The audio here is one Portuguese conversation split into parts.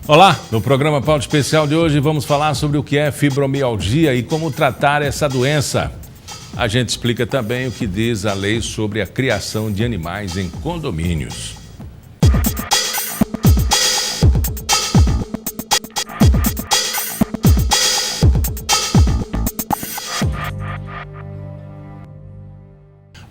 Olá, no programa Pauta Especial de hoje vamos falar sobre o que é fibromialgia e como tratar essa doença. A gente explica também o que diz a lei sobre a criação de animais em condomínios.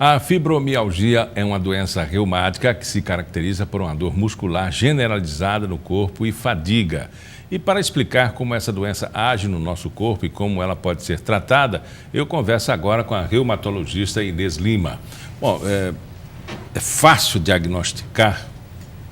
A fibromialgia é uma doença reumática que se caracteriza por uma dor muscular generalizada no corpo e fadiga. E para explicar como essa doença age no nosso corpo e como ela pode ser tratada, eu converso agora com a reumatologista Inês Lima. Bom, é fácil diagnosticar?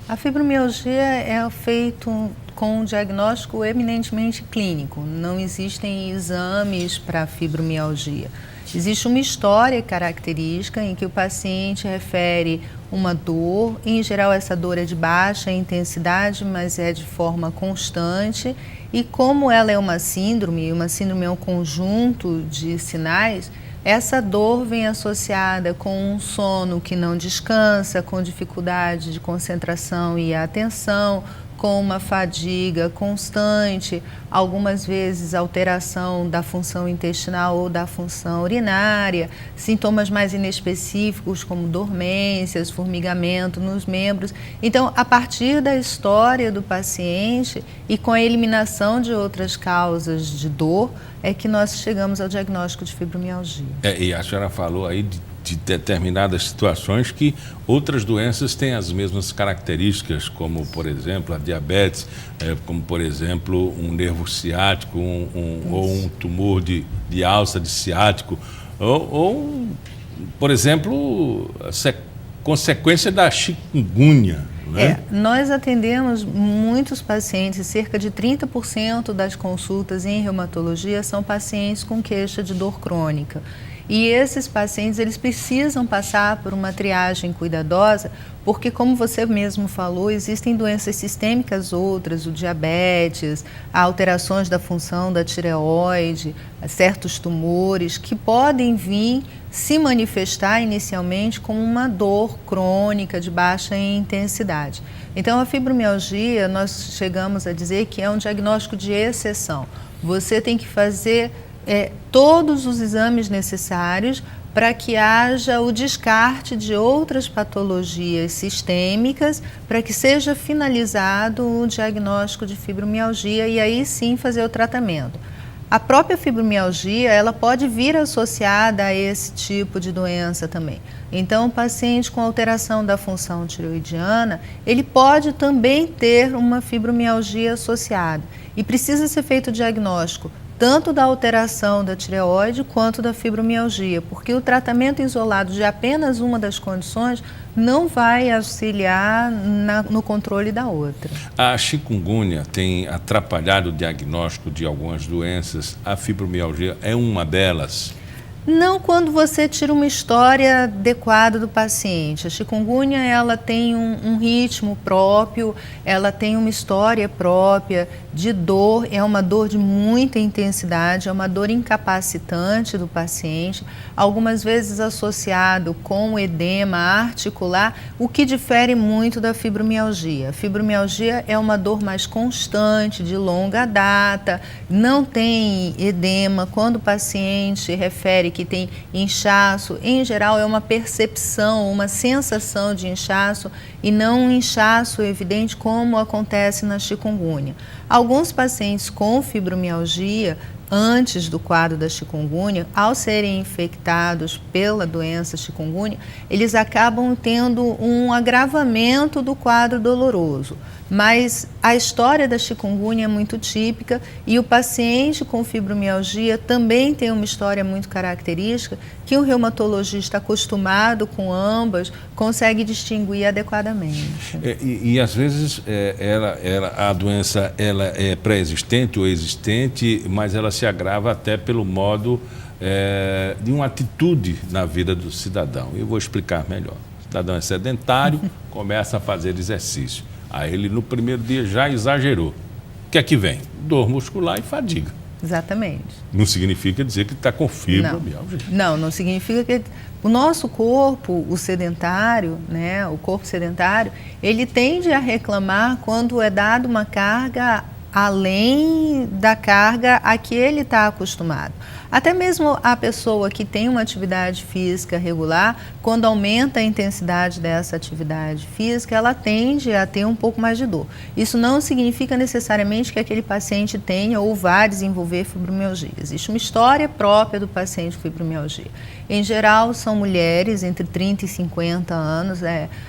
A fibromialgia é feito com um diagnóstico eminentemente clínico. Não existem exames para fibromialgia. Existe uma história característica em que o paciente refere uma dor. Em geral, essa dor é de baixa intensidade, mas é de forma constante. E como ela é uma síndrome é um conjunto de sinais, essa dor vem associada com um sono que não descansa, com dificuldade de concentração e atenção, com uma fadiga constante, algumas vezes alteração da função intestinal ou da função urinária, sintomas mais inespecíficos como dormências, formigamento nos membros. Então, a partir da história do paciente e com a eliminação de outras causas de dor, é que nós chegamos ao diagnóstico de fibromialgia. E a senhora falou aí de determinadas situações que outras doenças têm as mesmas características, como, por exemplo, a diabetes, como, por exemplo, um nervo ciático, ou um tumor de alça de ciático, ou por exemplo, consequência da chikungunya. Nós atendemos muitos pacientes, cerca de 30% das consultas em reumatologia são pacientes com queixa de dor crônica. E esses pacientes, eles precisam passar por uma triagem cuidadosa, porque, como você mesmo falou, existem doenças sistêmicas outras, o diabetes, alterações da função da tireoide, certos tumores, que podem vir se manifestar inicialmente como uma dor crônica de baixa intensidade. Então, a fibromialgia, nós chegamos a dizer que é um diagnóstico de exceção. Você tem que fazer todos os exames necessários para que haja o descarte de outras patologias sistêmicas, para que seja finalizado o diagnóstico de fibromialgia e aí sim fazer o tratamento. A própria fibromialgia, ela pode vir associada a esse tipo de doença também. Então, o paciente com alteração da função tireoidiana, ele pode também ter uma fibromialgia associada e precisa ser feito o diagnóstico tanto da alteração da tireoide quanto da fibromialgia, porque o tratamento isolado de apenas uma das condições não vai auxiliar no controle da outra. A chikungunya tem atrapalhado o diagnóstico de algumas doenças. A fibromialgia é uma delas? Não, quando você tira uma história adequada do paciente. A chikungunya, ela tem um ritmo próprio, ela tem uma história própria de dor, é uma dor de muita intensidade, é uma dor incapacitante do paciente, algumas vezes associado com edema articular, o que difere muito da fibromialgia. A fibromialgia é uma dor mais constante, de longa data, não tem edema. Quando o paciente refere que tem inchaço, em geral é uma percepção, uma sensação de inchaço e não um inchaço evidente como acontece na chikungunya. Alguns pacientes com fibromialgia, antes do quadro da chikungunya, ao serem infectados pela doença chikungunya, eles acabam tendo um agravamento do quadro doloroso. Mas a história da chikungunya é muito típica e o paciente com fibromialgia também tem uma história muito característica que um reumatologista acostumado com ambas consegue distinguir adequadamente. E às vezes a doença ela é pré-existente ou existente, mas ela se agrava até pelo modo de uma atitude na vida do cidadão. Eu vou explicar melhor. O cidadão é sedentário, começa a fazer exercício. Aí ele no primeiro dia já exagerou. O que é que vem? Dor muscular e fadiga. Exatamente. Não significa dizer que está com fibromialgia. Não significa que... O nosso corpo, o sedentário, né, o corpo sedentário, ele tende a reclamar quando é dada uma carga além da carga a que ele está acostumado. Até mesmo a pessoa que tem uma atividade física regular, quando aumenta a intensidade dessa atividade física, ela tende a ter um pouco mais de dor. Isso não significa necessariamente que aquele paciente tenha ou vá desenvolver fibromialgia. Existe uma história própria do paciente com fibromialgia. Em geral, são mulheres entre 30 e 50 anos.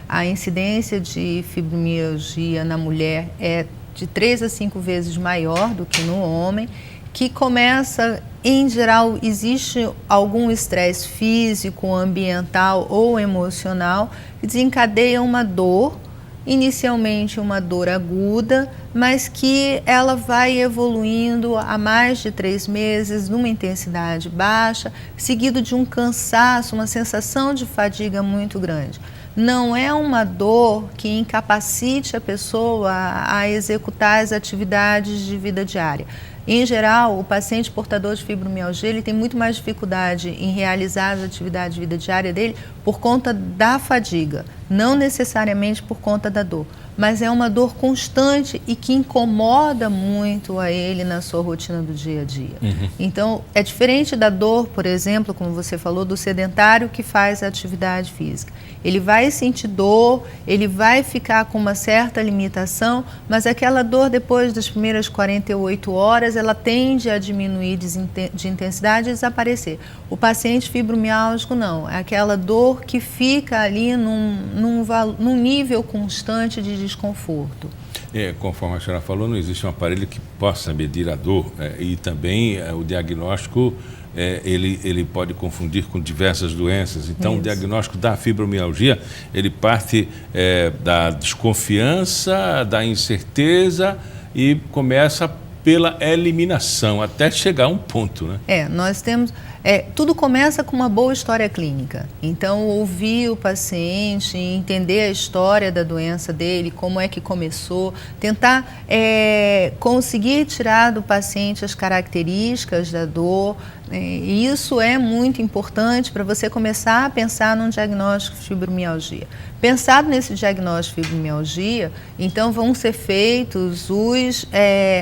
A incidência de fibromialgia na mulher é de 3 a 5 vezes maior do que no homem, que começa, em geral, existe algum estresse físico, ambiental ou emocional que desencadeia uma dor, inicialmente uma dor aguda, mas que ela vai evoluindo a mais de 3 meses, numa intensidade baixa, seguido de um cansaço, uma sensação de fadiga muito grande. Não é uma dor que incapacite a pessoa a executar as atividades de vida diária. Em geral, o paciente portador de fibromialgia, ele tem muito mais dificuldade em realizar as atividades de vida diária dele por conta da fadiga, não necessariamente por conta da dor, mas é uma dor constante e que incomoda muito a ele na sua rotina do dia a dia. Então, é diferente da dor, por exemplo, como você falou, do sedentário que faz a atividade física. Ele vai sentir dor, ele vai ficar com uma certa limitação, mas aquela dor depois das primeiras 48 horas, ela tende a diminuir de intensidade e desaparecer. O paciente fibromialgico não, é aquela dor que fica ali num nível constante de desconforto. Conforme a senhora falou, não existe um aparelho que possa medir a dor e também o diagnóstico ele pode confundir com diversas doenças. Então, o diagnóstico da fibromialgia, ele parte da desconfiança, da incerteza e começa pela eliminação, até chegar a um ponto, né? Nós temos... tudo começa com uma boa história clínica. Então, ouvir o paciente, entender a história da doença dele, como é que começou, tentar conseguir tirar do paciente as características da dor. E isso é muito importante para você começar a pensar num diagnóstico de fibromialgia. Pensado nesse diagnóstico de fibromialgia, então vão ser feitos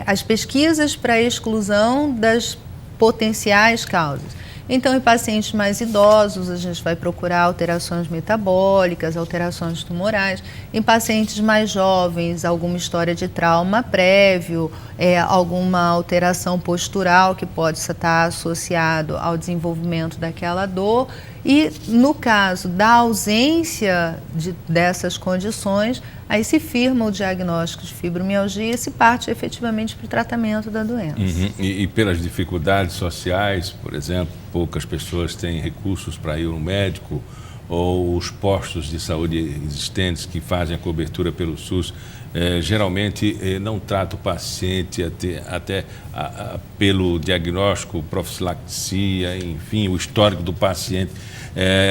as pesquisas para a exclusão das potenciais causas. Então, em pacientes mais idosos, a gente vai procurar alterações metabólicas, alterações tumorais. Em pacientes mais jovens, alguma história de trauma prévio, alguma alteração postural que pode estar associado ao desenvolvimento daquela dor. E, no caso da ausência dessas condições, aí se firma o diagnóstico de fibromialgia e se parte efetivamente para o tratamento da doença. E pelas dificuldades sociais, por exemplo, poucas pessoas têm recursos para ir ao médico, ou os postos de saúde existentes que fazem a cobertura pelo SUS, geralmente não trata o paciente até pelo diagnóstico, profilaxia, enfim, o histórico do paciente,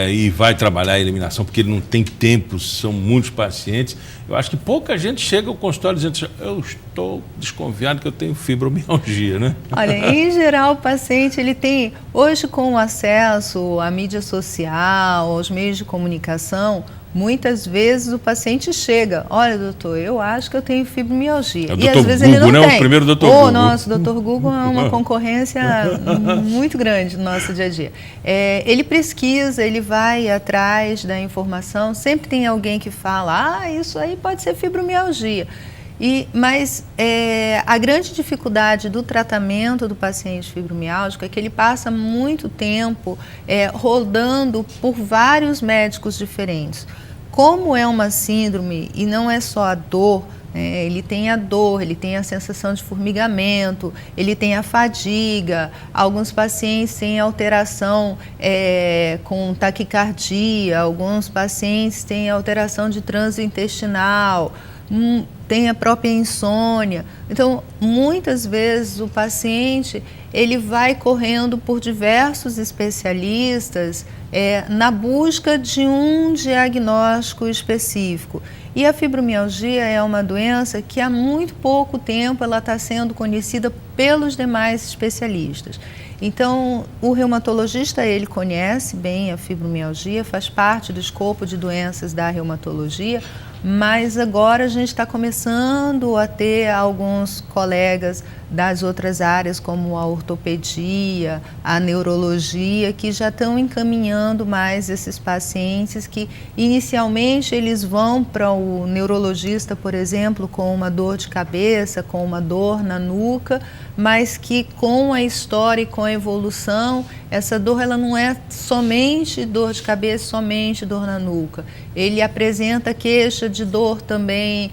e vai trabalhar a eliminação, porque ele não tem tempo, são muitos pacientes. Eu acho que pouca gente chega ao consultório dizendo: eu estou desconfiado que eu tenho fibromialgia, né? Olha, em geral o paciente, ele tem, hoje com o acesso à mídia social, aos meios de comunicação, muitas vezes o paciente chega: olha, doutor, eu acho que eu tenho fibromialgia. E às vezes ele não tem. O primeiro doutor Google. Nosso doutor Google é uma concorrência muito grande no nosso dia a dia. Ele pesquisa, ele vai atrás da informação, sempre tem alguém que fala: isso aí pode ser fibromialgia. Mas a grande dificuldade do tratamento do paciente fibromialgico é que ele passa muito tempo rodando por vários médicos diferentes. Como é uma síndrome e não é só a dor, ele tem a dor, ele tem a sensação de formigamento, ele tem a fadiga, alguns pacientes têm alteração com taquicardia, alguns pacientes têm alteração de trânsito intestinal. tem a própria insônia. Então, muitas vezes o paciente ele vai correndo por diversos especialistas na busca de um diagnóstico específico. E a fibromialgia é uma doença que há muito pouco tempo ela está sendo conhecida pelos demais especialistas. Então, o reumatologista, ele conhece bem a fibromialgia, faz parte do escopo de doenças da reumatologia, mas agora a gente está começando a ter alguns colegas das outras áreas, como a ortopedia, a neurologia, que já estão encaminhando mais esses pacientes que inicialmente eles vão para o neurologista, por exemplo, com uma dor de cabeça, com uma dor na nuca, mas que com a história e com a evolução, essa dor ela não é somente dor de cabeça, somente dor na nuca. Ele apresenta queixa de dor também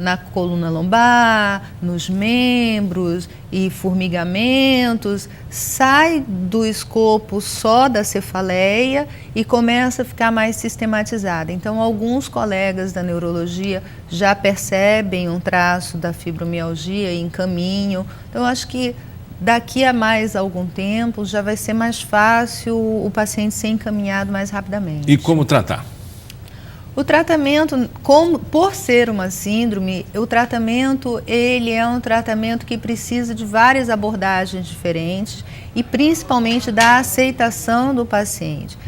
na coluna lombar, nos membros e formigamentos, sai do escopo só da cefaleia e começa a ficar mais sistematizada. Então, alguns colegas da neurologia já percebem um traço da fibromialgia e encaminham. Então, eu acho que daqui a mais algum tempo já vai ser mais fácil o paciente ser encaminhado mais rapidamente. E como tratar? O tratamento, por ser uma síndrome, o tratamento ele é um tratamento que precisa de várias abordagens diferentes e principalmente da aceitação do paciente.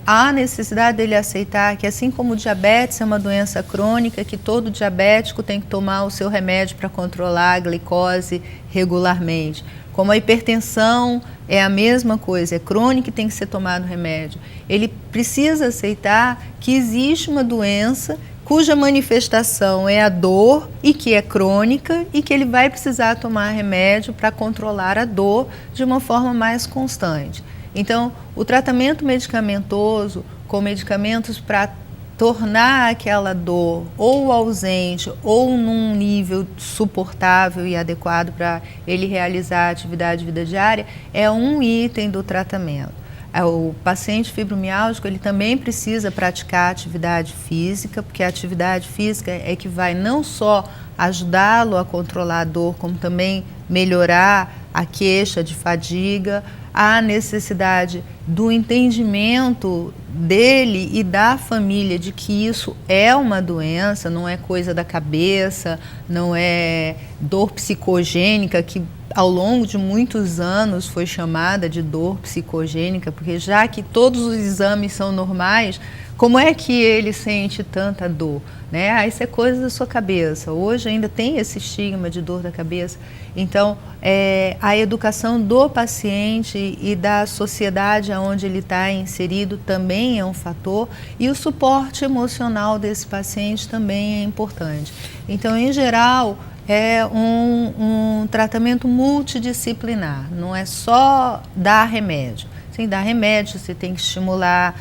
Há necessidade dele aceitar que, assim como o diabetes é uma doença crônica, que todo diabético tem que tomar o seu remédio para controlar a glicose regularmente. Como a hipertensão é a mesma coisa, é crônica e tem que ser tomado remédio. Ele precisa aceitar que existe uma doença cuja manifestação é a dor e que é crônica e que ele vai precisar tomar remédio para controlar a dor de uma forma mais constante. Então, o tratamento medicamentoso com medicamentos para tornar aquela dor ou ausente ou num nível suportável e adequado para ele realizar a atividade de vida diária é um item do tratamento. O paciente fibromialgico ele também precisa praticar atividade física, porque a atividade física é que vai não só ajudá-lo a controlar a dor, como também melhorar a queixa de fadiga. Há necessidade do entendimento dele e da família de que isso é uma doença, não é coisa da cabeça, não é dor psicogênica, que ao longo de muitos anos foi chamada de dor psicogênica, porque já que todos os exames são normais, como é que ele sente tanta dor? Né? Isso é coisa da sua cabeça. Hoje ainda tem esse estigma de dor da cabeça. Então, a educação do paciente e da sociedade onde ele está inserido também é um fator, e o suporte emocional desse paciente também é importante. Então, em geral, é um tratamento multidisciplinar, não é só dar remédio. Sem dar remédio, você tem que estimular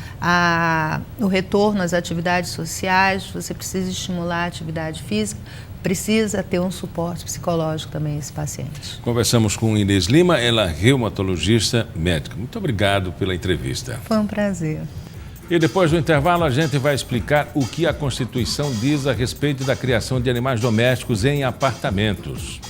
o retorno às atividades sociais, você precisa estimular a atividade física, precisa ter um suporte psicológico também esse paciente. Conversamos com Inês Lima, ela é reumatologista médica. Muito obrigado pela entrevista. Foi um prazer. E depois do intervalo a gente vai explicar o que a Constituição diz a respeito da criação de animais domésticos em apartamentos.